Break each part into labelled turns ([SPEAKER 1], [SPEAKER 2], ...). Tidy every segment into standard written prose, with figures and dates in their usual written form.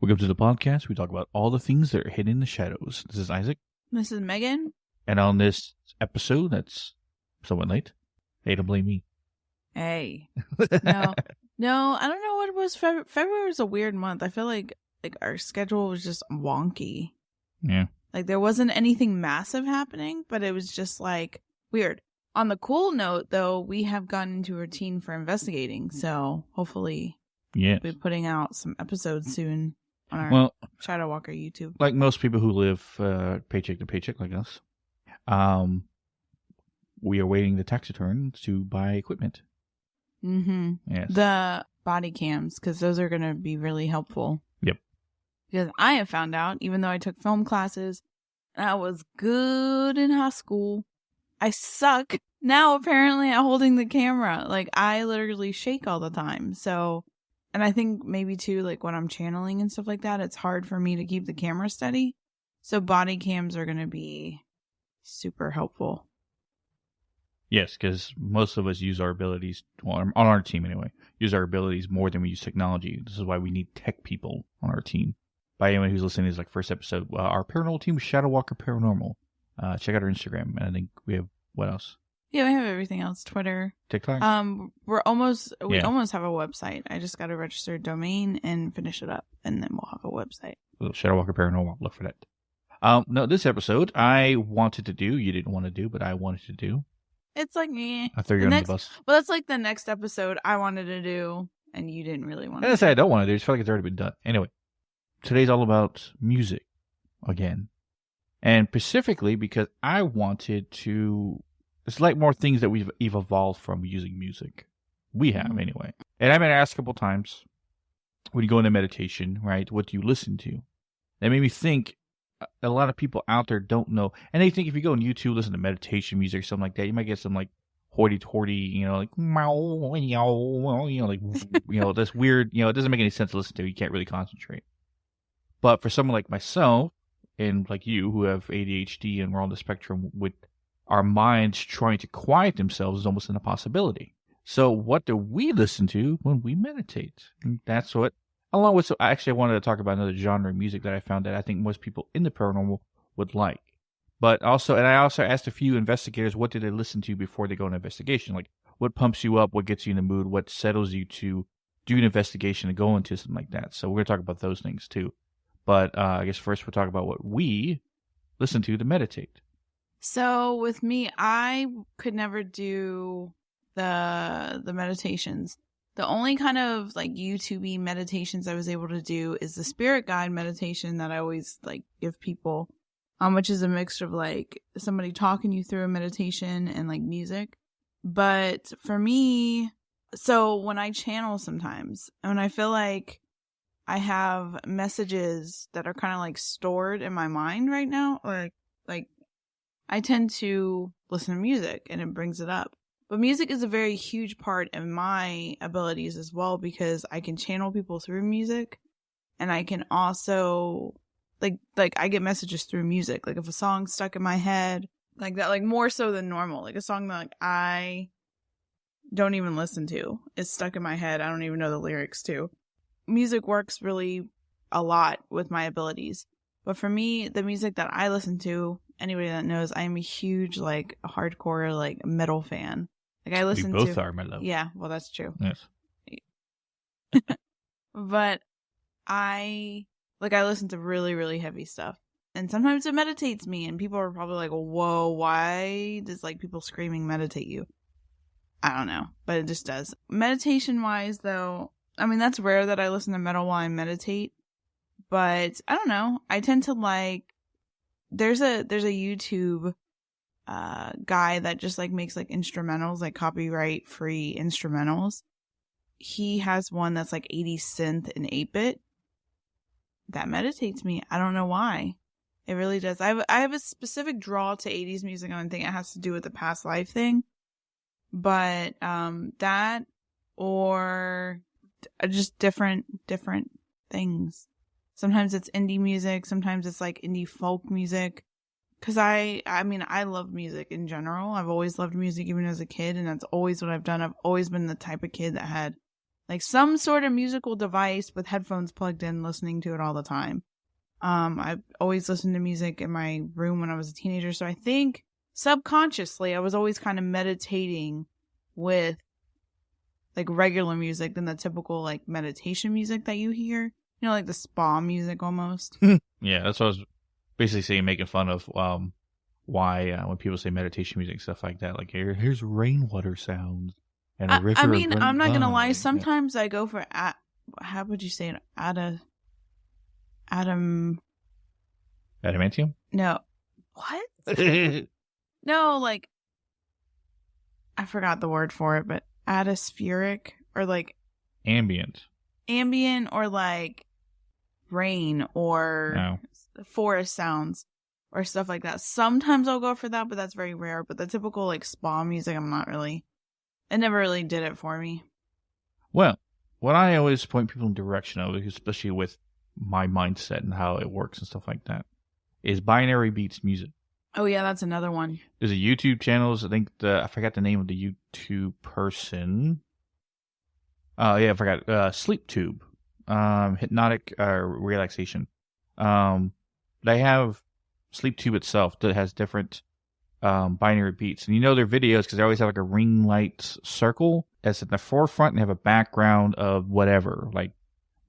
[SPEAKER 1] Welcome to the podcast. We talk about all the things that are hidden in the shadows. This is Isaac.
[SPEAKER 2] This is Megan.
[SPEAKER 1] And on this episode, that's somewhat late. Hey, don't blame me.
[SPEAKER 2] Hey. No, I don't know what it was. February was a weird month. I feel like our schedule was just wonky.
[SPEAKER 1] Yeah.
[SPEAKER 2] Like there wasn't anything massive happening, but it was just like weird. On the cool note, though, we have gotten into a routine for investigating. So hopefully we'll be putting out some episodes soon on our Shadow Walker YouTube.
[SPEAKER 1] Like most people who live paycheck to paycheck like us, we are waiting the tax return to buy equipment.
[SPEAKER 2] Mm-hmm.
[SPEAKER 1] Yes.
[SPEAKER 2] The body cams, because those are going to be really helpful.
[SPEAKER 1] Yep.
[SPEAKER 2] Because I have found out, even though I took film classes, and I was good in high school, I suck now apparently at holding the camera. Like, I literally shake all the time. So, and I think maybe too, like when I'm channeling and stuff like that, it's hard for me to keep the camera steady. So body cams are going to be super helpful.
[SPEAKER 1] Yes, because most of us use our abilities, well, on our team anyway, use our abilities more than we use technology. This is why we need tech people on our team. By anyone who's listening to this first episode, our paranormal team is Shadow Walker Paranormal. Check out our Instagram, and I think we have, what else?
[SPEAKER 2] Yeah, we have everything else. Twitter.
[SPEAKER 1] TikTok?
[SPEAKER 2] We almost have a website. I just got to register a domain and finish it up, and then we'll have a website.
[SPEAKER 1] Shadow Walker Paranormal, look for that. No, this episode I wanted to do, you didn't want to do, but I wanted to do.
[SPEAKER 2] It's like, eh.
[SPEAKER 1] I threw you under the bus.
[SPEAKER 2] Well, that's like the next episode I wanted to do, and you didn't really want to.
[SPEAKER 1] I didn't say I don't want to do. I just feel like it's already been done. Anyway, today's all about music again. And specifically because I wanted to... It's like more things that we've evolved from using music. We have, anyway. And I've been asked a couple times, when you go into meditation, right, what do you listen to? That made me think... A lot of people out there don't know, and they think if you go on YouTube, listen to meditation music or something like that, you might get some like hoity-toity, like like this weird, it doesn't make any sense to listen to. You can't really concentrate. But for someone like myself and like you who have ADHD and we're on the spectrum with our minds trying to quiet themselves is almost an impossibility. So what do we listen to when we meditate? And that's what. Along with, actually, I wanted to talk about another genre of music that I found that I think most people in the paranormal would like. But also, and I also asked a few investigators what did they listen to before they go on an investigation. Like, what pumps you up, what gets you in the mood, what settles you to do an investigation and go into something like that. So we're going to talk about those things too. But I guess first we'll talk about what we listen to meditate.
[SPEAKER 2] So with me, I could never do the meditations. The only kind of like YouTube-y meditations I was able to do is the spirit guide meditation that I always like give people, which is a mixture of like somebody talking you through a meditation and like music. But for me, so when I channel sometimes, and when I feel like I have messages that are kind of like stored in my mind right now, or like I tend to listen to music and it brings it up. But music is a very huge part of my abilities as well, because I can channel people through music, and I can also like I get messages through music. Like if a song's stuck in my head like that, like more so than normal, like a song that like I don't even listen to is stuck in my head. I don't even know the lyrics to. Music works really a lot with my abilities. But for me, the music that I listen to, anybody that knows, I am a huge like hardcore like metal fan. Like I listen to...
[SPEAKER 1] We both are, my love.
[SPEAKER 2] Yeah, well, that's true.
[SPEAKER 1] Yes.
[SPEAKER 2] But I listen to really, really heavy stuff. And sometimes it meditates me, and people are probably like, whoa, why does like people screaming meditate you? I don't know, but it just does. Meditation-wise, though, I mean, that's rare that I listen to metal while I meditate. But I don't know. I tend to like... There's a YouTube... guy that just like makes like instrumentals, like copyright free instrumentals. He has one that's like 80s synth and 8-bit that meditates me. I don't know why. It really does. I have a specific draw to 80s music. I don't think it has to do with the past life thing, but that or just different things. Sometimes it's indie music, sometimes it's like indie folk music. Because I mean, I love music in general. I've always loved music even as a kid, and that's always what I've done. I've always been the type of kid that had like some sort of musical device with headphones plugged in, listening to it all the time. I always listened to music in my room when I was a teenager, so I think subconsciously I was always kind of meditating with like regular music than the typical like meditation music that you hear. You know, like the spa music almost.
[SPEAKER 1] Yeah, that's what I was basically saying, making fun of why when people say meditation music, stuff like that, like here's rainwater sounds and a river.
[SPEAKER 2] I mean,
[SPEAKER 1] running
[SPEAKER 2] I'm not gonna lie.
[SPEAKER 1] by.
[SPEAKER 2] Sometimes I go for how would you say it?
[SPEAKER 1] Adamantium?
[SPEAKER 2] No, what? No, like I forgot the word for it, but atmospheric or like
[SPEAKER 1] ambient
[SPEAKER 2] or like rain or forest sounds or stuff like that. Sometimes I'll go for that, but that's very rare. But the typical like spa music, it never really did it for me.
[SPEAKER 1] Well, what I always point people in the direction of, especially with my mindset and how it works and stuff like that, is binary beats music.
[SPEAKER 2] Oh yeah, that's another one.
[SPEAKER 1] There's a YouTube channel. I think I forgot the name of the YouTube person. I forgot. Sleep Tube, hypnotic relaxation. They have Sleep Tube itself that has different binary beats, and you know their videos because they always have like a ring light circle that's at the forefront and have a background of whatever, like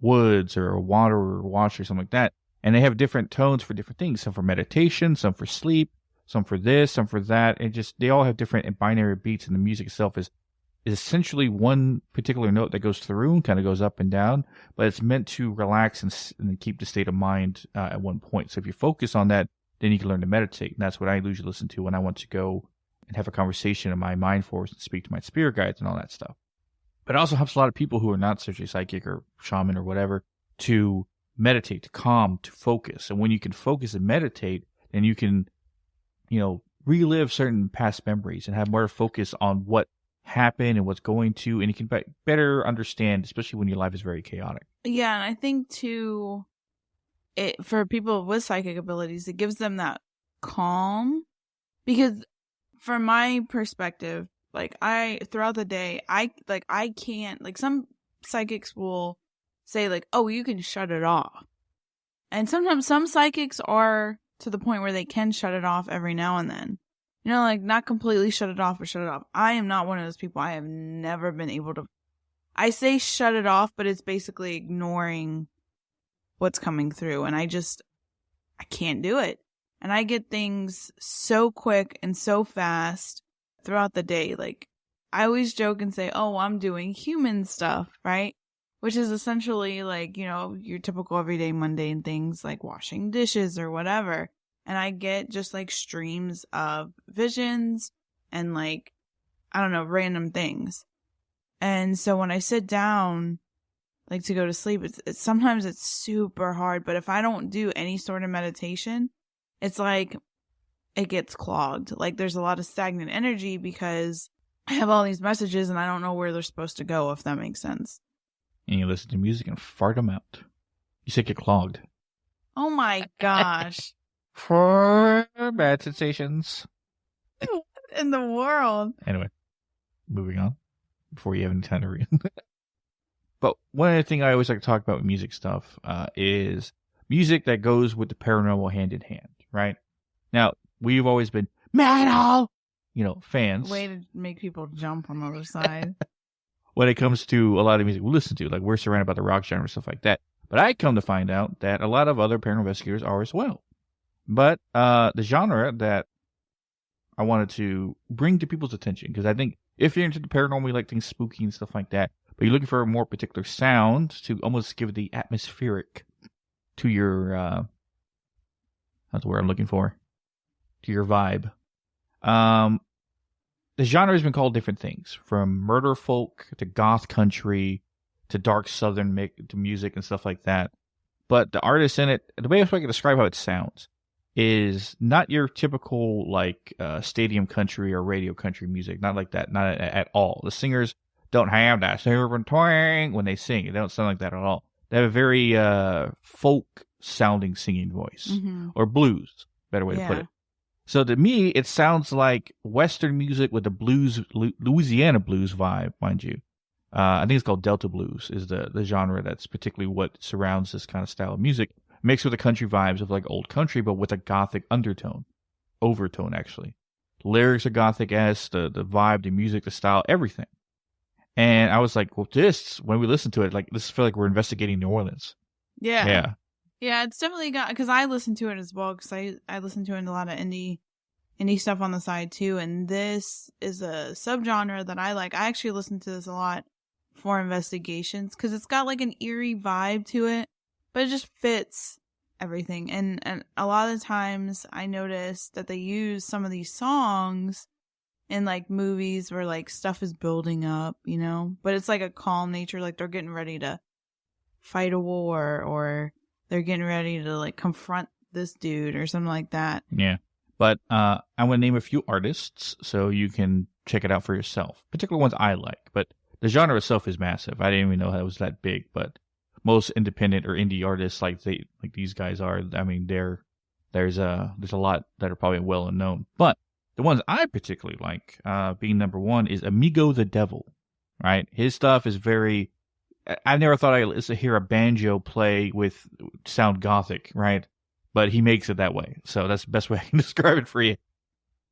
[SPEAKER 1] woods or water or wash or something like that. And they have different tones for different things. Some for meditation, some for sleep, some for this, some for that. And just they all have different binary beats, and the music itself is essentially one particular note that goes through and kind of goes up and down, but it's meant to relax and keep the state of mind at one point. So if you focus on that, then you can learn to meditate. And that's what I usually listen to when I want to go and have a conversation in my mind force and speak to my spirit guides and all that stuff. But it also helps a lot of people who are not such a psychic or shaman or whatever to meditate, to calm, to focus. And when you can focus and meditate, then you can, relive certain past memories and have more focus on what happened and what's going to, and you can better understand, especially when your life is very chaotic.
[SPEAKER 2] Yeah, and I think too, for people with psychic abilities, it gives them that calm, because from my perspective, like throughout the day, I can't, like some psychics will say like, oh, you can shut it off. And sometimes some psychics are to the point where they can shut it off every now and then. Like not completely shut it off, but shut it off. I am not one of those people. I have never been able to. I say shut it off, but it's basically ignoring what's coming through. And I can't do it. And I get things so quick and so fast throughout the day. Like I always joke and say, oh, I'm doing human stuff, right? Which is essentially like, your typical everyday mundane things like washing dishes or whatever. And I get just like streams of visions and like, I don't know, random things. And so when I sit down like to go to sleep, it's sometimes it's super hard. But if I don't do any sort of meditation, it's like it gets clogged. Like there's a lot of stagnant energy because I have all these messages and I don't know where they're supposed to go, if that makes sense.
[SPEAKER 1] And you listen to music and fart them out. You say get clogged.
[SPEAKER 2] Oh my gosh.
[SPEAKER 1] For bad sensations.
[SPEAKER 2] What in the world?
[SPEAKER 1] Anyway, moving on before you have any time to read. But one other thing I always like to talk about with music stuff is music that goes with the paranormal hand in hand, right? Now, we've always been metal, fans.
[SPEAKER 2] Way to make people jump on the other side.
[SPEAKER 1] When it comes to a lot of music we listen to, like we're surrounded by the rock genre, stuff like that. But I come to find out that a lot of other paranormal investigators are as well. But the genre that I wanted to bring to people's attention, because I think if you're into the paranormal, you like things spooky and stuff like that, but you're looking for a more particular sound to almost give the atmospheric to your, that's the word I'm looking for, to your vibe. The genre has been called different things, from murder folk to goth country to dark southern music and stuff like that. But the artists in it, the way I can describe how it sounds, is not your typical like stadium country or radio country music. Not like that. Not at all. The singers don't have that silver twang when they sing. They don't sound like that at all. They have a very folk sounding singing voice, or blues. Better way to put it. So to me, it sounds like Western music with a blues, Louisiana blues vibe, mind you. I think it's called Delta Blues is the genre that's particularly what surrounds this kind of style of music, mixed with the country vibes of like old country, but with a gothic overtone actually. The lyrics are gothic-esque, the vibe, the music, the style, everything. And I was like, well, when we listen to it, like this feel like we're investigating New Orleans.
[SPEAKER 2] Yeah.
[SPEAKER 1] Yeah.
[SPEAKER 2] Yeah, it's definitely got, because I listen to it as well, because I listen to it in a lot of indie stuff on the side too, and this is a subgenre that I like. I actually listen to this a lot for investigations, because it's got like an eerie vibe to it, but it just fits everything. And a lot of the times I notice that they use some of these songs in like movies where like stuff is building up, you know, but it's like a calm nature, like they're getting ready to fight a war, or they're getting ready to like confront this dude or something like that.
[SPEAKER 1] Yeah. But I'm going to name a few artists so you can check it out for yourself. Particular ones I like, but the genre itself is massive. I didn't even know that it was that big, but most independent or indie artists like these guys are, I mean, there's a lot that are probably well known. But the ones I particularly like, being number one, is Amigo the Devil, right? His stuff is very, I never thought I'd hear a banjo play with sound gothic, right? But he makes it that way. So that's the best way I can describe it for you.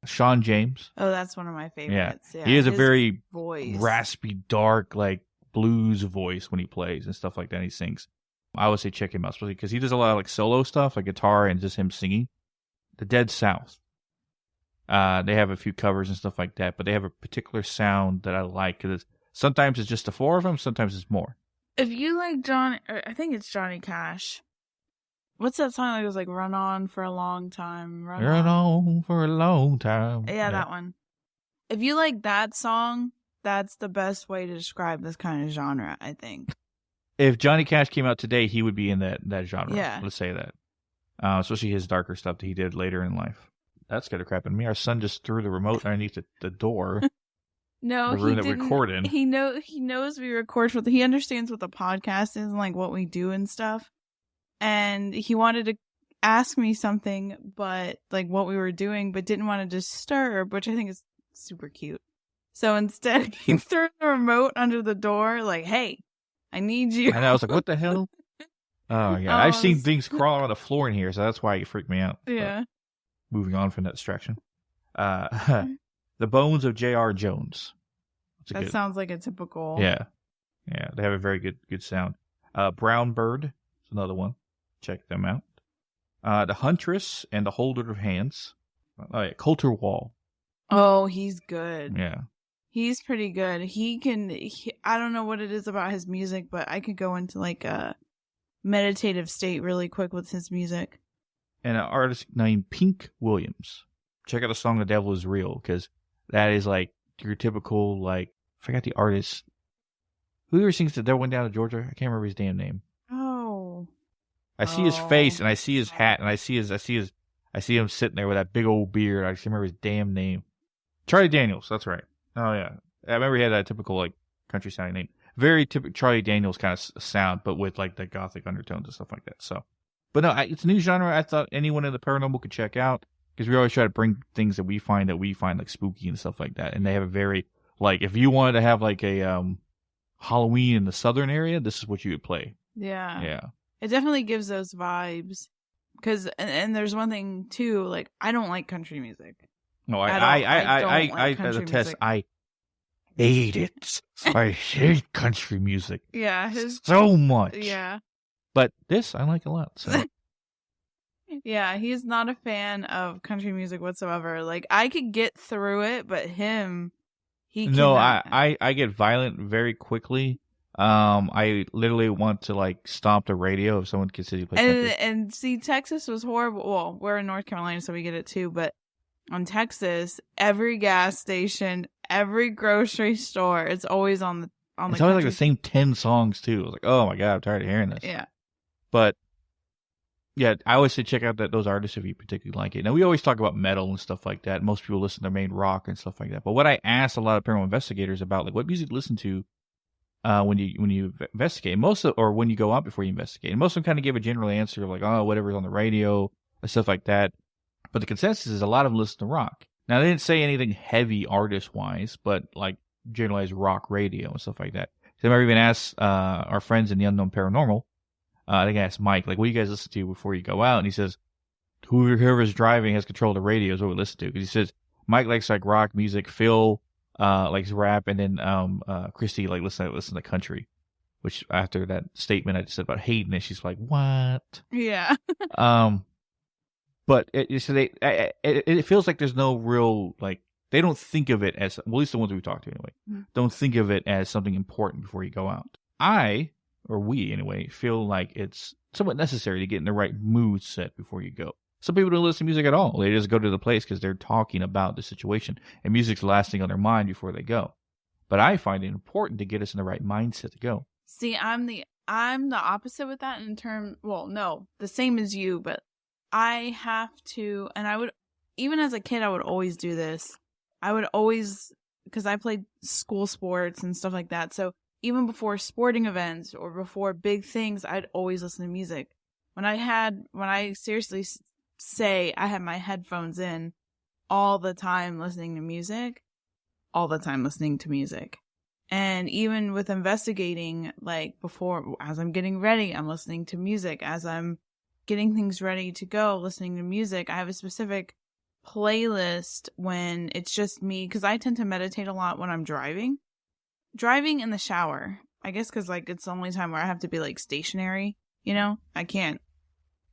[SPEAKER 1] Sean James.
[SPEAKER 2] Oh, that's one of my favorites. Yeah.
[SPEAKER 1] He has a very
[SPEAKER 2] voice.
[SPEAKER 1] raspy, dark, like blues voice when he plays and stuff like that. And he sings. I would say check him out, especially because he does a lot of like solo stuff, like guitar and just him singing. The Dead South. They have a few covers and stuff like that, but they have a particular sound that I like, because sometimes it's just the four of them, sometimes it's more.
[SPEAKER 2] If you like I think it's Johnny Cash. What's that song that goes like "Run On for a Long Time"?
[SPEAKER 1] Run on for a long time.
[SPEAKER 2] Yeah, that one. If you like that song, that's the best way to describe this kind of genre, I think.
[SPEAKER 1] If Johnny Cash came out today, he would be in that genre.
[SPEAKER 2] Yeah.
[SPEAKER 1] Let's say that. Especially his darker stuff that he did later in life. That scared the crap out of me. Our son just threw the remote underneath the door.
[SPEAKER 2] No,
[SPEAKER 1] the room
[SPEAKER 2] he
[SPEAKER 1] that
[SPEAKER 2] didn't.
[SPEAKER 1] we record in.
[SPEAKER 2] He knows we record for. He understands what the podcast is and like what we do and stuff. And he wanted to ask me something, but like what we were doing, but didn't want to disturb, which I think is super cute. So instead, he threw the remote under the door, like, "Hey, I need you."
[SPEAKER 1] And I was like, "What the hell?" Oh yeah, I've seen things crawling on the floor in here, so that's why it freaked me out.
[SPEAKER 2] Yeah.
[SPEAKER 1] But moving on from that distraction, The Bones of J.R. Jones.
[SPEAKER 2] That sounds like a typical.
[SPEAKER 1] Yeah, they have a very good sound. Brown Bird is another one. Check them out. The Huntress and the Holder of Hands. Oh yeah, Coulter Wall.
[SPEAKER 2] Oh, he's good.
[SPEAKER 1] Yeah.
[SPEAKER 2] He's pretty good. I don't know what it is about his music, but I could go into like a meditative state really quick with his music.
[SPEAKER 1] And an artist named Pink Williams. Check out the song "The Devil Is Real," because that is like your typical, like, I forgot the artist. Whoever sings "The Devil Went Down to Georgia," I can't remember his damn name.
[SPEAKER 2] Oh.
[SPEAKER 1] I see his face and I see his hat and I see him sitting there with that big old beard. I just remember his damn name. Charlie Daniels, that's right. Oh yeah. I remember he had that typical like country sounding name. Very typical Charlie Daniels kind of sound, but with like the gothic undertones and stuff like that. So, but no, it's a new genre I thought anyone in the paranormal could check out, because we always try to bring things that we find like spooky and stuff like that. And they have a very, like, if you wanted to have like a Halloween in the southern area, this is what you would play.
[SPEAKER 2] Yeah.
[SPEAKER 1] Yeah.
[SPEAKER 2] It definitely gives those vibes. Because, and there's one thing too, like, I don't like country music.
[SPEAKER 1] No, I as a test, I hate it. I hate country music.
[SPEAKER 2] Yeah.
[SPEAKER 1] So much.
[SPEAKER 2] Yeah.
[SPEAKER 1] But this, I like a lot. So.
[SPEAKER 2] Yeah, he's not a fan of country music whatsoever. Like, I could get through it, but he
[SPEAKER 1] No,
[SPEAKER 2] cannot.
[SPEAKER 1] I get violent very quickly. I literally want to like stomp the radio if someone considers to play country.
[SPEAKER 2] And see, Texas was horrible. Well, we're in North Carolina, so we get it too. But on Texas, every gas station, every grocery store, it's always on the
[SPEAKER 1] It's always like the same 10 songs too. I was like, oh my god, I'm tired of hearing this.
[SPEAKER 2] Yeah.
[SPEAKER 1] But yeah, I always say check out those artists if you particularly like it. Now we always talk about metal and stuff like that. Most people listen to main rock and stuff like that. But what I asked a lot of paranormal investigators about, like, what music to listen to when you investigate, or when you go out before you investigate, and most of them kind of give a general answer of like, oh, whatever's on the radio and stuff like that. But the consensus is a lot of them listen to rock. Now they didn't say anything heavy artist wise, but like generalized rock radio and stuff like that. So I remember even asked our friends in the Unknown Paranormal. I think I asked Mike, like, what do you guys listen to before you go out? And he says, whoever's driving has control of the radio is what we listen to. Because he says Mike likes like rock music, Phil likes rap, and then Christy like listen to country. Which after that statement I just said about hating it, she's like, what?
[SPEAKER 2] Yeah.
[SPEAKER 1] But it feels like there's no real like they don't think of it as, well, at least the ones we talked to anyway, don't think of it as something important before you go out. Or we anyway, feel like it's somewhat necessary to get in the right mood set before you go. Some people don't listen to music at all. They just go to the place because they're talking about the situation, and music's lasting on their mind before they go. But I find it important to get us in the right mindset to go.
[SPEAKER 2] See, I'm the opposite with that no, the same as you, but I have to, and I would, even as a kid, I would always do this. I would always, because I played school sports and stuff like that, so even before sporting events or before big things, I'd always listen to music. When I seriously say I had my headphones in all the time listening to music, And even with investigating, like before, as I'm getting ready, I'm listening to music. As I'm getting things ready to go, listening to music. I have a specific playlist when it's just me, because I tend to meditate a lot when I'm driving. Driving in the shower, I guess, because like it's the only time where I have to be like stationary, you know? I can't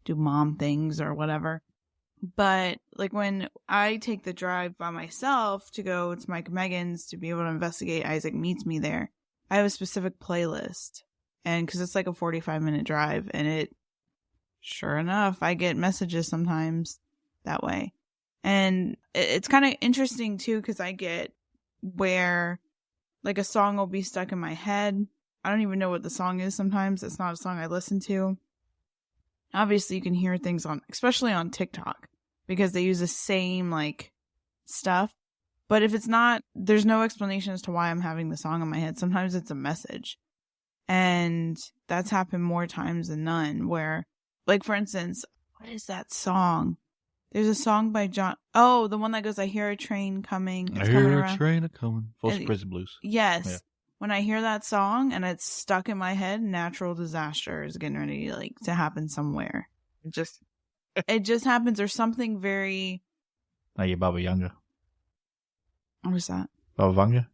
[SPEAKER 2] do mom things or whatever. But like when I take the drive by myself to go to Mike Megan's to be able to investigate, Isaac meets me there, I have a specific playlist. And because it's like a 45-minute drive, and sure enough, I get messages sometimes that way. And it's kind of interesting too, because I get where like a song will be stuck in my head. I don't even know what the song is sometimes. It's not a song I listen to. Obviously, you can hear things especially on TikTok, because they use the same like stuff. But if it's not, there's no explanation as to why I'm having the song in my head. Sometimes it's a message. And that's happened more times than none, where, like, for instance, what is that song? There's a song by John. Oh, the one that goes, I hear a train coming.
[SPEAKER 1] I hear a train a-coming. Folsom Prison Blues.
[SPEAKER 2] Yes.
[SPEAKER 1] Yeah.
[SPEAKER 2] When I hear that song and it's stuck in my head, natural disaster is getting ready to happen somewhere. It just happens, or something very.
[SPEAKER 1] Now you're Baba Yanga.
[SPEAKER 2] What's that?
[SPEAKER 1] Baba Vanga?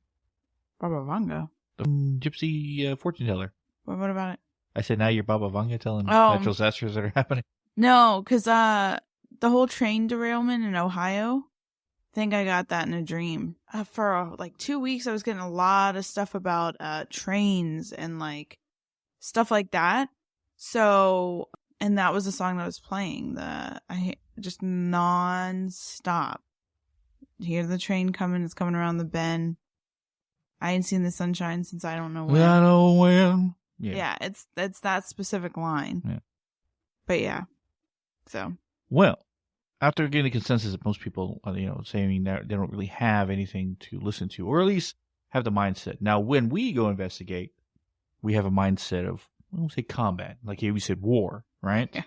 [SPEAKER 2] Baba Vanga.
[SPEAKER 1] The gypsy fortune teller.
[SPEAKER 2] What about it?
[SPEAKER 1] I said now you're Baba Vanga telling natural disasters that are happening.
[SPEAKER 2] No, because the whole train derailment in Ohio, I think I got that in a dream. For like 2 weeks, I was getting a lot of stuff about trains and like stuff like that. So, and that was the song that was playing. I just non-stop. Hear the train coming. It's coming around the bend. I ain't seen the sunshine since I don't know when.
[SPEAKER 1] I know when.
[SPEAKER 2] Yeah, it's that specific line.
[SPEAKER 1] Yeah.
[SPEAKER 2] But yeah, so.
[SPEAKER 1] Well, after getting a consensus that most people, saying that they don't really have anything to listen to, or at least have the mindset. Now, when we go investigate, we have a mindset of, I won't say combat, like we said war, right?
[SPEAKER 2] Yeah.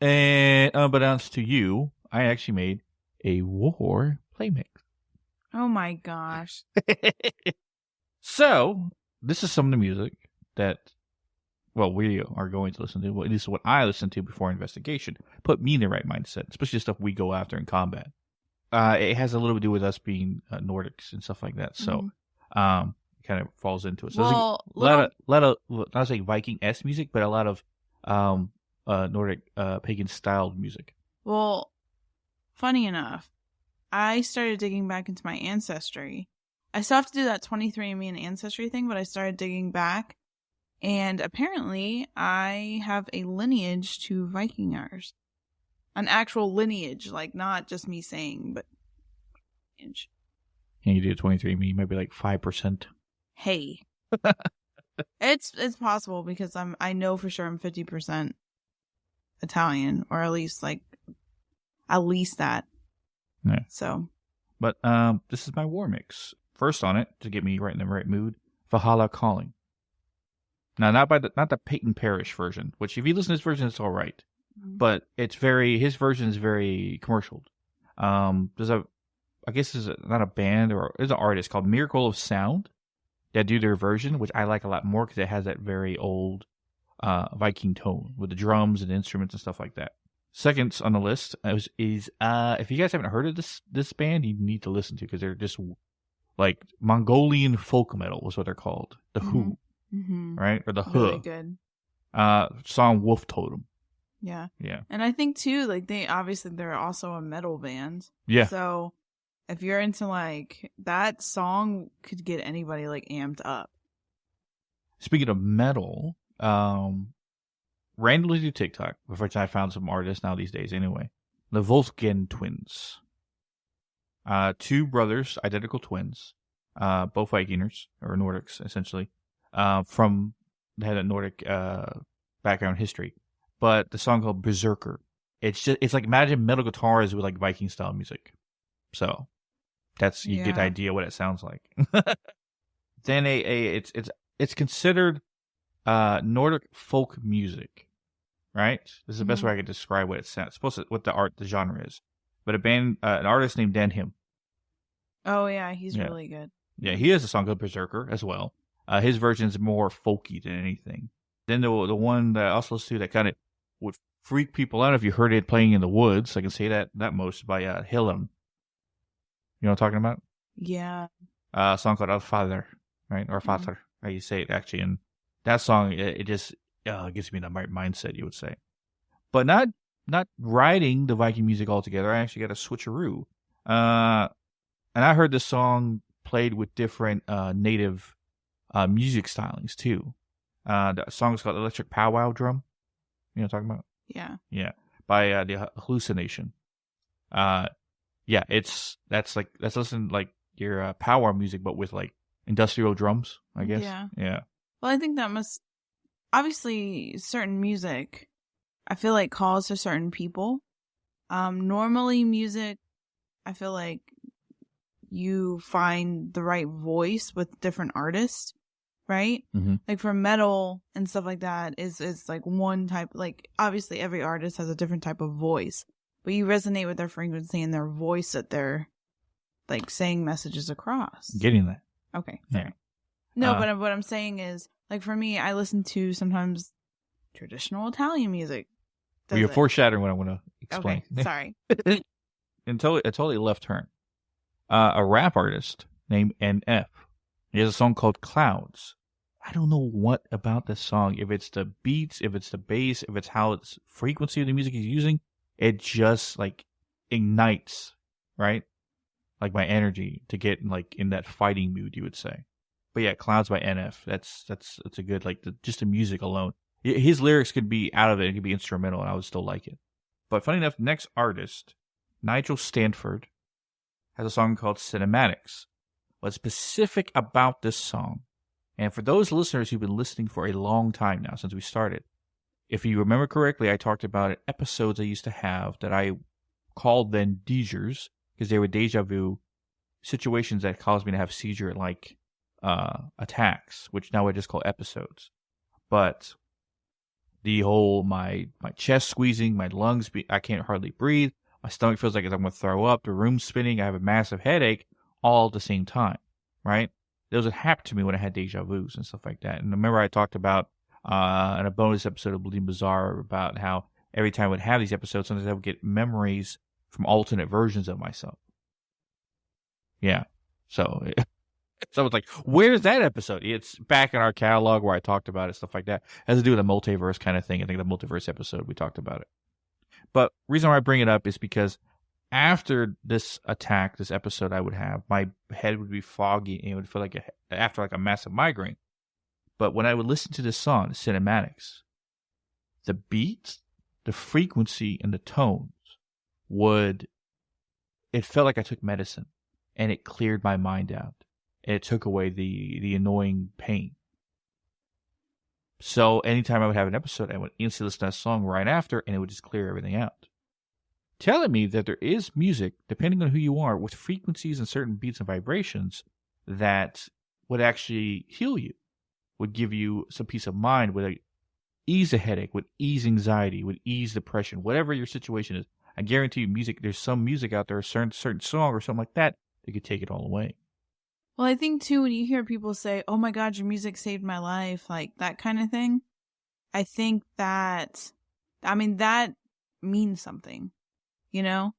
[SPEAKER 1] And unbeknownst to you, I actually made a war play mix.
[SPEAKER 2] Oh my gosh.
[SPEAKER 1] So, this is some of the music that, we are going to listen to. Well, at least what I listen to before investigation. Put me in the right mindset, especially the stuff we go after in combat. It has a little to do with us being Nordics and stuff like that. So, it kind of falls into it. So, a lot of, not saying Viking-esque music, but a lot of Nordic pagan-styled music.
[SPEAKER 2] Well, funny enough, I started digging back into my ancestry. I still have to do that 23andMe and Ancestry thing, but I started digging back. And apparently, I have a lineage to Vikingers. An actual lineage, like not just me saying, but lineage.
[SPEAKER 1] Can you do 23andMe? You might be like 5%.
[SPEAKER 2] Hey. It's possible, because I know for sure I'm 50% Italian, or at least that.
[SPEAKER 1] Yeah.
[SPEAKER 2] So.
[SPEAKER 1] But this is my war mix. First on it, to get me right in the right mood, Valhalla Calling. Now, not the Peyton Parrish version, which if you listen to this version, it's all right. Mm-hmm. But his version is very commercial. I guess it's not a band, or it's an artist called Miracle of Sound. that do their version, which I like a lot more because it has that very old Viking tone with the drums and instruments and stuff like that. Second on the list is if you guys haven't heard of this band, you need to listen to, because they're just like Mongolian folk metal was what they're called. The Who, right? Or the
[SPEAKER 2] Really
[SPEAKER 1] Huh.
[SPEAKER 2] good.
[SPEAKER 1] Song Wolf Totem.
[SPEAKER 2] Yeah.
[SPEAKER 1] Yeah.
[SPEAKER 2] And I think too, like they're also a metal band.
[SPEAKER 1] Yeah.
[SPEAKER 2] So if you're into like that song could get anybody like amped up.
[SPEAKER 1] Speaking of metal, randomly through TikTok, which I found some artists now these days anyway. The Volkswagen Twins. Two brothers, identical twins, both Vikingers, or Nordics, essentially. They had a Nordic background history. But the song called Berserker. It's like, imagine metal guitars with like Viking style music. So you get the idea what it sounds like. Then it's considered Nordic folk music, right? This is the best way I could describe what it sounds. What the genre is. But an artist named Dan Him.
[SPEAKER 2] Oh yeah, he's really good.
[SPEAKER 1] Yeah, he has a song called Berserker as well. His version is more folky than anything. Then the one that I also listened to that kind of would freak people out if you heard it playing in the woods. I can say that most by Hillen. You know what I'm talking about?
[SPEAKER 2] Yeah.
[SPEAKER 1] A song called Our Father, right? Or Father, how you say it actually. And that song, it just gives me the right mindset, you would say. But not writing the Viking music altogether. I actually got a switcheroo. And I heard this song played with different native music stylings too. The song is called Electric Powwow Drum. You know what I'm talking about?
[SPEAKER 2] Yeah.
[SPEAKER 1] Yeah. By the Hallucination. That's listen like your power music, but with like industrial drums, I guess. Yeah.
[SPEAKER 2] Well, I think that must obviously certain music, I feel like calls to certain people. Normally music, I feel like you find the right voice with different artists, right?
[SPEAKER 1] Mm-hmm.
[SPEAKER 2] Like for metal and stuff like that is like one type, like obviously every artist has a different type of voice, but you resonate with their frequency and their voice that they're like saying messages across.
[SPEAKER 1] Getting that.
[SPEAKER 2] Okay. Sorry. Yeah. No, but what I'm saying is, like for me, I listen to sometimes traditional Italian music.
[SPEAKER 1] You're foreshadowing what I want to explain.
[SPEAKER 2] Okay, sorry.
[SPEAKER 1] A totally left turn. A rap artist named NF. He has a song called Clouds. I don't know what about this song. If it's the beats, if it's the bass, if it's how it's frequency of the music he's using, it just like ignites, right? Like my energy to get like in that fighting mood, you would say. But yeah, Clouds by NF. That's a good, like just the music alone. His lyrics could be out of it. It could be instrumental, and I would still like it. But funny enough, next artist, Nigel Stanford, has a song called Cinematics. What's specific about this song, and for those listeners who've been listening for a long time now, since we started, if you remember correctly, I talked about episodes I used to have that I called then Deejers, because they were deja vu situations that caused me to have seizure-like attacks, which now I just call episodes. But the whole my chest squeezing, my lungs, I can't hardly breathe, my stomach feels like I'm going to throw up, the room's spinning, I have a massive headache, all at the same time, right? Those would happen to me when I had deja vus and stuff like that. And remember I talked about in a bonus episode of Bleeding Bizarre about how every time I would have these episodes, sometimes I would get memories from alternate versions of myself. Yeah. So I was like, where's that episode? It's back in our catalog where I talked about it, stuff like that. It has to do with the multiverse kind of thing. I think the multiverse episode, we talked about it. But reason why I bring it up is because after this attack, this episode I would have, my head would be foggy and it would feel like after a massive migraine. But when I would listen to this song, the Cinematics, the beat, the frequency, and the tones it felt like I took medicine and it cleared my mind out. And it took away the annoying pain. So anytime I would have an episode, I would instantly listen to that song right after, and it would just clear everything out. Telling me that there is music, depending on who you are, with frequencies and certain beats and vibrations that would actually heal you, would give you some peace of mind, would ease a headache, would ease anxiety, would ease depression, whatever your situation is. I guarantee you, there's some music out there, a certain song or something like that could take it all away.
[SPEAKER 2] Well, I think too, when you hear people say, "Oh my God, your music saved my life," like that kind of thing, I think that, I mean, that means something, you know,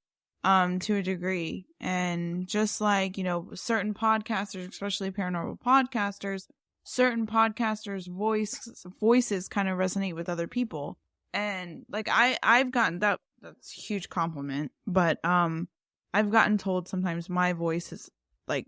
[SPEAKER 2] to a degree. And just like, certain podcasters, especially paranormal podcasters, certain podcasters' voices kind of resonate with other people. And like I've gotten that's a huge compliment, but I've gotten told sometimes my voice has like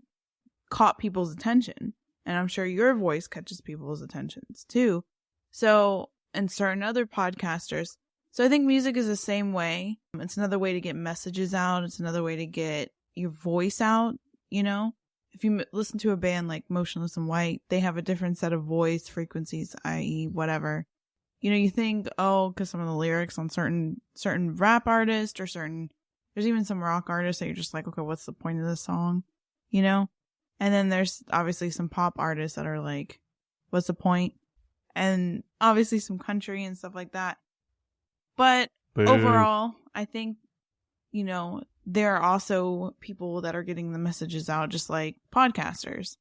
[SPEAKER 2] caught people's attention, and I'm sure your voice catches people's attentions too. So, and certain other podcasters. So I think music is the same way. It's another way to get messages out. It's another way to get your voice out, If you listen to a band like Motionless in White, they have a different set of voice frequencies, i.e. whatever. You think, oh, because some of the lyrics on certain rap artists or there's even some rock artists that you're just like, okay, what's the point of this song? And then there's obviously some pop artists that are like, what's the point? And obviously some country and stuff like that. But overall, I think, there are also people that are getting the messages out, just like podcasters.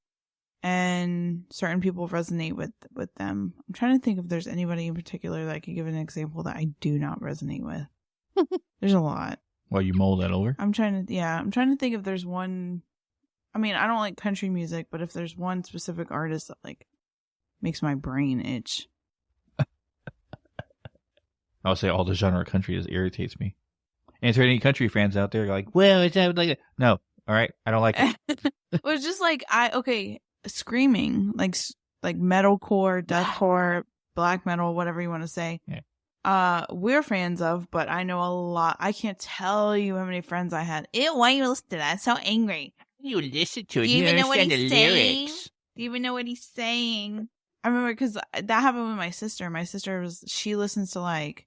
[SPEAKER 2] And certain people resonate with them. I'm trying to think if there's anybody in particular that I could give an example that I do not resonate with. There's a lot.
[SPEAKER 1] Well, you mull that over?
[SPEAKER 2] I'm trying to think if there's one. I mean, I don't like country music, but if there's one specific artist that like makes my brain itch.
[SPEAKER 1] I would say all the genre of country just irritates me. And if there are any country fans out there, you're like, well, it's like that. No, all right, I don't like it.
[SPEAKER 2] Well, it's just like screaming like metalcore, deathcore, black metal, whatever you want to say.
[SPEAKER 1] Yeah.
[SPEAKER 2] We're fans of, but I know a lot. I can't tell you how many friends I had. Ew, why you listen to that? It's so angry.
[SPEAKER 1] You listen to it.
[SPEAKER 2] Do you even know what
[SPEAKER 1] understand
[SPEAKER 2] he's
[SPEAKER 1] the
[SPEAKER 2] saying?
[SPEAKER 1] lyrics.
[SPEAKER 2] Do you even know what he's saying? I remember because that happened with my sister. My sister she listens to like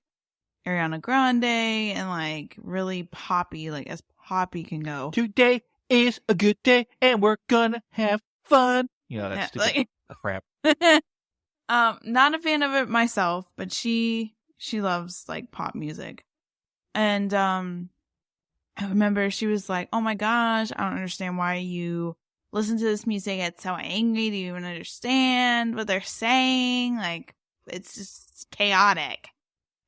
[SPEAKER 2] Ariana Grande and like really poppy, like as poppy can go.
[SPEAKER 1] Today is a good day and we're gonna have fun. That's stupid crap.
[SPEAKER 2] Not a fan of it myself, but she loves like pop music. And I remember she was like, "Oh my gosh, I don't understand why you listen to this music. It's so angry. Do you even understand what they're saying? Like, it's just chaotic."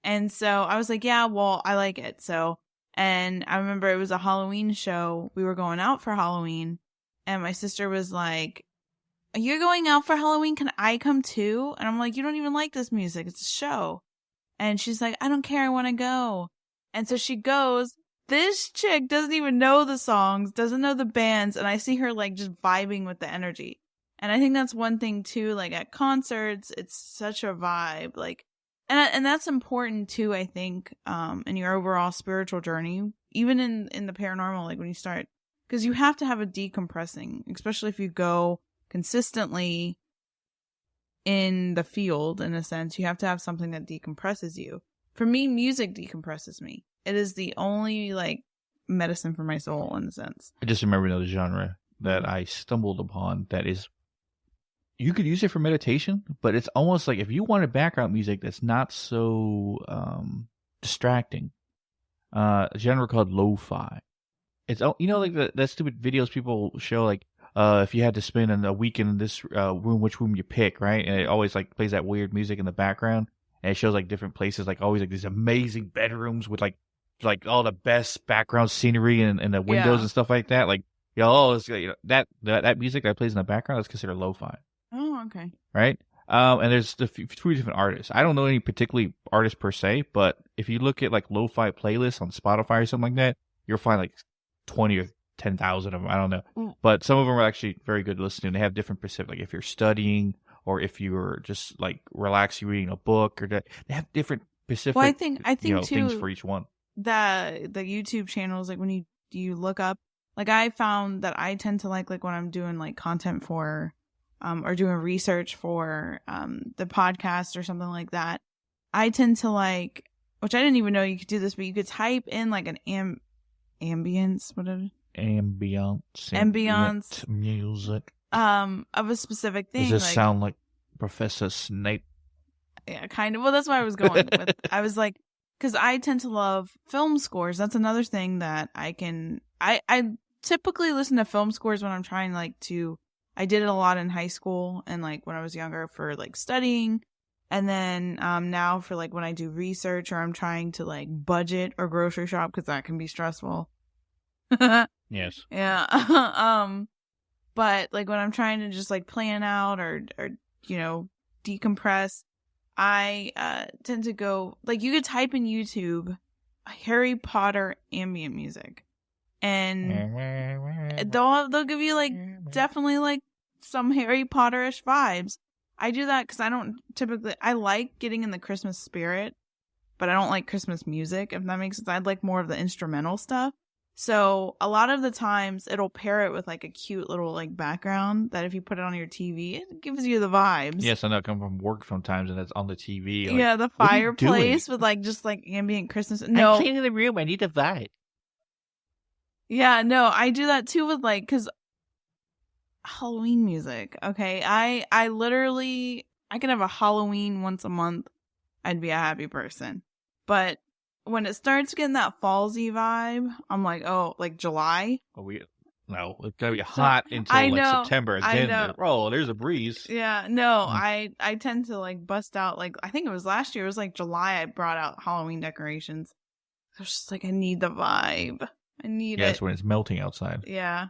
[SPEAKER 2] And so I was like, "Yeah, well, I like it." So, and I remember it was a Halloween show. We were going out for Halloween, and my sister was like, "You're going out for Halloween? Can I come too?" And I'm like, "You don't even like this music. It's a show." And she's like, "I don't care. I want to go." And so she goes. This chick doesn't even know the songs, doesn't know the bands, and I see her like just vibing with the energy. And I think that's one thing too, like at concerts, it's such a vibe, like, and that's important too, I think, in your overall spiritual journey, even in the paranormal, like when you start, because you have to have a decompressing, especially if you go consistently in the field, in a sense, you have to have something that decompresses you. For me, music decompresses me. It is the only like medicine for my soul, in a sense.
[SPEAKER 1] I just remember another genre that I stumbled upon that is, you could use it for meditation, but it's almost like if you wanted background music that's not so distracting, a genre called lo-fi. It's like that stupid videos people show, like if you had to spend a week in this room, which room you pick, right? And it always like plays that weird music in the background, and it shows like different places, like always like these amazing bedrooms with like all the best background scenery and the windows and stuff like that. Like, that music that plays in the background is considered lo-fi.
[SPEAKER 2] Oh, okay.
[SPEAKER 1] Right? And there's three different artists. I don't know any particularly artists per se, but if you look at like lo-fi playlists on Spotify or something like that, you'll find like 20 or 10,000 of them. I don't know. But some of them are actually very good to listen to. They have different specific, like if you're studying or if you're just like relaxing reading a book, or they have different specific
[SPEAKER 2] I think too,
[SPEAKER 1] things for each one.
[SPEAKER 2] The YouTube channels, like when you look up, like I found that I tend to like when I'm doing like content for or doing research for the podcast or something like that, I tend to like, which I didn't even know you could do this, but you could type in like an ambience, whatever. Ambience
[SPEAKER 1] music.
[SPEAKER 2] Of a specific thing.
[SPEAKER 1] Does this sound like Professor Snape?
[SPEAKER 2] Yeah, kind of. Well, that's why I was going with. I was like, because I tend to love film scores. That's another thing that I typically listen to film scores when I'm trying like to I did it a lot in high school and like when I was younger for like studying. And then now for like when I do research or I'm trying to like budget or grocery shop because that can be stressful.
[SPEAKER 1] Yes.
[SPEAKER 2] Yeah. But like when I'm trying to just like plan out or decompress, I tend to go like you could type in YouTube Harry Potter ambient music, and they'll give you like definitely like some Harry Potter-ish vibes. I do that because I like getting in the Christmas spirit, but I don't like Christmas music, if that makes sense. I'd like more of the instrumental stuff. So a lot of the times it'll pair it with like a cute little like background that if you put it on your TV, it gives you the vibes.
[SPEAKER 1] Yes, I know. I come from work sometimes, and that's on the TV. Like,
[SPEAKER 2] Yeah, the fireplace with like just like ambient Christmas. No,
[SPEAKER 1] I'm cleaning the room. I need a vibe.
[SPEAKER 2] Yeah, no, I do that too with like because Halloween music. Okay, I literally I can have a Halloween once a month. I'd be a happy person, but when it starts getting that fallsy vibe, I'm like, oh, like July.
[SPEAKER 1] No, it's gotta be hot until like September, and then there's a breeze.
[SPEAKER 2] Yeah, no, I tend to like bust out like I think it was last year. It was like July. I brought out Halloween decorations. I was just like, I need the vibe. I need it.
[SPEAKER 1] Yes, when it's melting outside.
[SPEAKER 2] Yeah.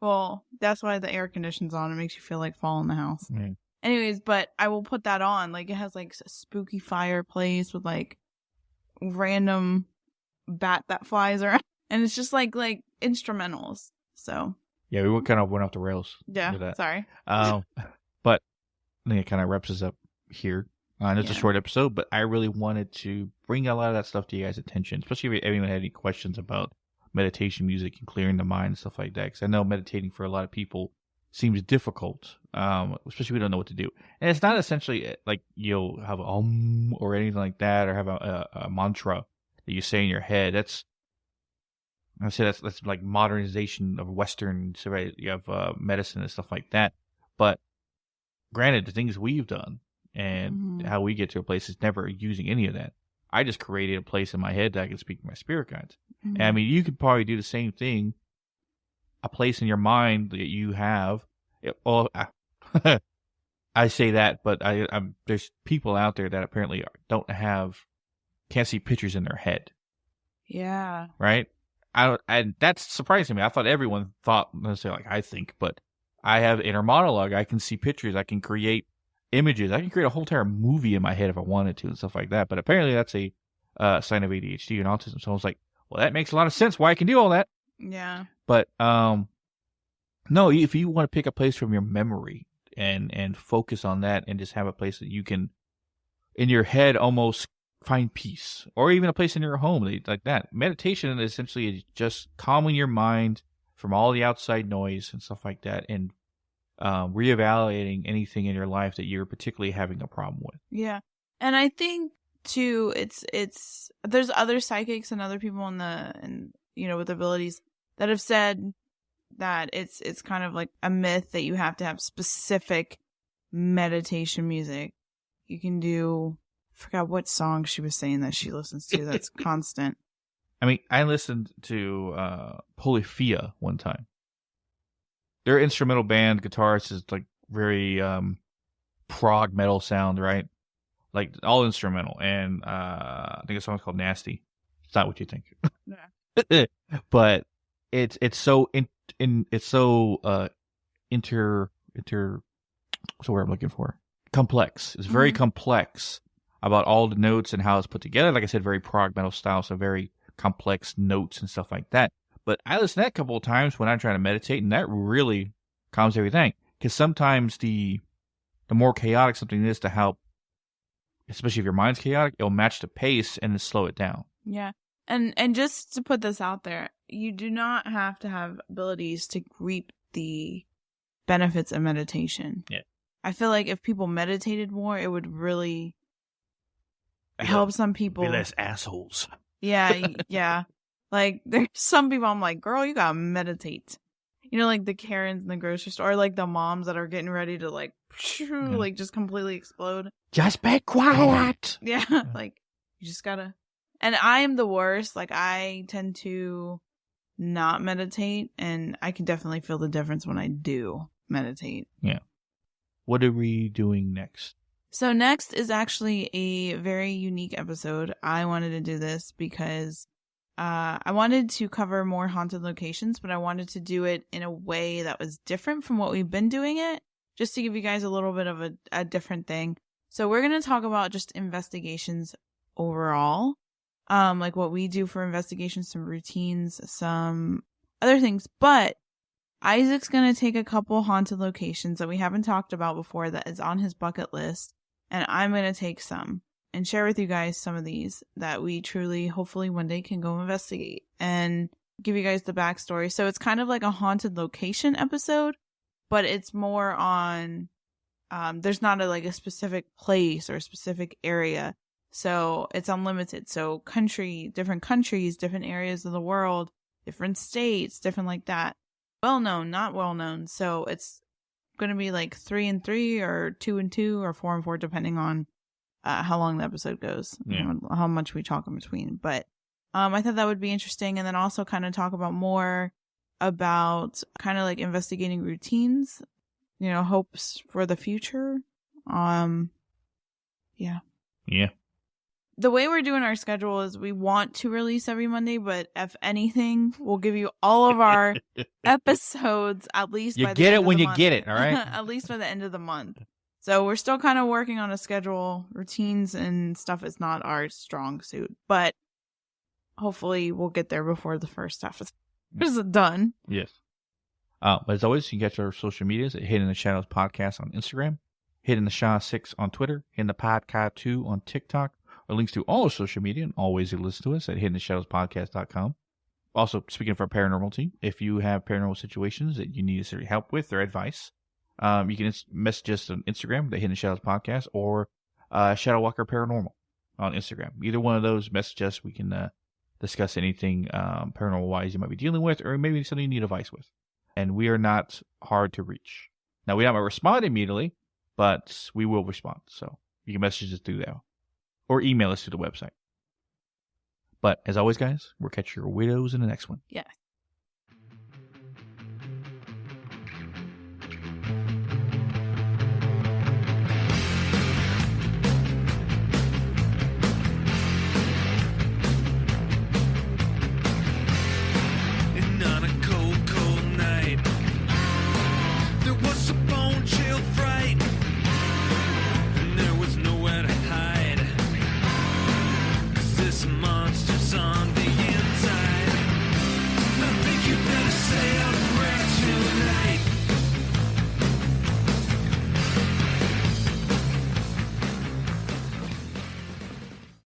[SPEAKER 2] Well, that's why the air conditioning's on. It makes you feel like fall in the house.
[SPEAKER 1] Mm.
[SPEAKER 2] Anyways, but I will put that on. Like it has like a spooky fireplace with like random bat that flies around, and it's just like instrumentals. So
[SPEAKER 1] yeah, we kind of went off the rails.
[SPEAKER 2] Yeah, sorry.
[SPEAKER 1] But I think it kind of wraps us up here. It's a short episode, but I really wanted to bring a lot of that stuff to you guys' attention, especially if anyone had any questions about meditation music and clearing the mind and stuff like that. Because I know meditating for a lot of people seems difficult, especially if we don't know what to do. And it's not essentially like you'll have or anything like that, or have a mantra that you say in your head. That's like modernization of Western. So right, you have medicine and stuff like that. But granted, the things we've done and how we get to a place is never using any of that. I just created a place in my head that I can speak to my spirit guides. And I mean, you could probably do the same thing. A place in your mind that you have. I say that, but there's people out there that apparently can't see pictures in their head.
[SPEAKER 2] Yeah.
[SPEAKER 1] Right? And that's surprising me. I thought everyone thought necessarily like I think, but I have inner monologue. I can see pictures. I can create images. I can create a whole entire movie in my head if I wanted to and stuff like that. But apparently that's a sign of ADHD and autism. So I was like, well, that makes a lot of sense why I can do all that.
[SPEAKER 2] Yeah.
[SPEAKER 1] But no, if you want to pick a place from your memory and focus on that and just have a place that you can, in your head, almost find peace, or even a place in your home like that. Meditation essentially is just calming your mind from all the outside noise and stuff like that, and reevaluating anything in your life that you're particularly having a problem with.
[SPEAKER 2] Yeah, and I think too, it's there's other psychics and other people with abilities that have said that it's kind of like a myth that you have to have specific meditation music. You can do. I forgot what song she was saying that she listens to that's constant.
[SPEAKER 1] I mean, I listened to Polyphia one time. Their instrumental band guitarist is like very prog metal sound, right? Like all instrumental, and I think a song's called "Nasty." It's not what you think,
[SPEAKER 2] Yeah.
[SPEAKER 1] but it's so what's the word I'm looking for? Complex. It's very complex about all the notes and how it's put together. Like I said, very prog metal style, so very complex notes and stuff like that. But I listen to that a couple of times when I'm trying to meditate, and that really calms everything. Because sometimes the more chaotic something is, to help, especially if your mind's chaotic, it'll match the pace and then slow it down.
[SPEAKER 2] Yeah. And just to put this out there, you do not have to have abilities to reap the benefits of meditation.
[SPEAKER 1] Yeah.
[SPEAKER 2] I feel like if people meditated more, it would really help some people.
[SPEAKER 1] Be less assholes.
[SPEAKER 2] Yeah, yeah. Like, there's some people I'm like, girl, you gotta meditate. You know, like the Karens in the grocery store, or like the moms that are getting ready to like just completely explode.
[SPEAKER 1] Just be quiet.
[SPEAKER 2] Yeah, like, you just gotta. And I am the worst. Like, I tend to not meditate, and I can definitely feel the difference when I do. meditate.
[SPEAKER 1] Yeah. What are we doing next?
[SPEAKER 2] So next is actually a very unique episode. I wanted to do this because I wanted to cover more haunted locations, but I wanted to do it in a way that was different from what we've been doing it, just to give you guys a little bit of a different thing. So we're going to talk about just investigations overall, like what we do for investigations, some routines, some other things. But Isaac's going to take a couple haunted locations that we haven't talked about before that is on his bucket list, and I'm going to take some and share with you guys some of these that we truly, hopefully one day can go investigate and give you guys the backstory. So it's kind of like a haunted location episode, but it's more on, there's not a specific place or a specific area. So it's unlimited. So different countries, different areas of the world, different states, different like that. Well known, not well known. So it's going to be like 3 and 3 or 2 and 2 or 4 and 4, depending on how long the episode goes, how much we talk in between. But I thought that would be interesting. And then also kind of talk about more about kind of like investigating routines, hopes for the future. Yeah. The way we're doing our schedule is we want to release every Monday, but if anything, we'll give you all of our episodes at least by the end of the month. You get it when you get it, all right? At least by the end of the month. So we're still kind of working on a schedule. Routines and stuff is not our strong suit, but hopefully we'll get there before the first half is done.
[SPEAKER 1] Yes. But as always, you can catch our social medias at Hidden in the Shadows Podcast on Instagram, Hidden in the Shadows 6 on Twitter, Hidden the Podcast 2 on TikTok, or links to all our social media and all ways to listen to us at hiddentheshadowspodcast.com. Also, speaking of our paranormal team, if you have paranormal situations that you need help with or advice, you can message us on Instagram, the Hidden Shadows Podcast, or Shadow Walker Paranormal on Instagram. Either one of those, message us. We can discuss anything paranormal-wise you might be dealing with, or maybe something you need advice with. And we are not hard to reach. Now, we don't respond immediately, but we will respond. So you can message us through there, or email us through the website. But as always, guys, we'll catch your widows in the next one.
[SPEAKER 2] Yeah.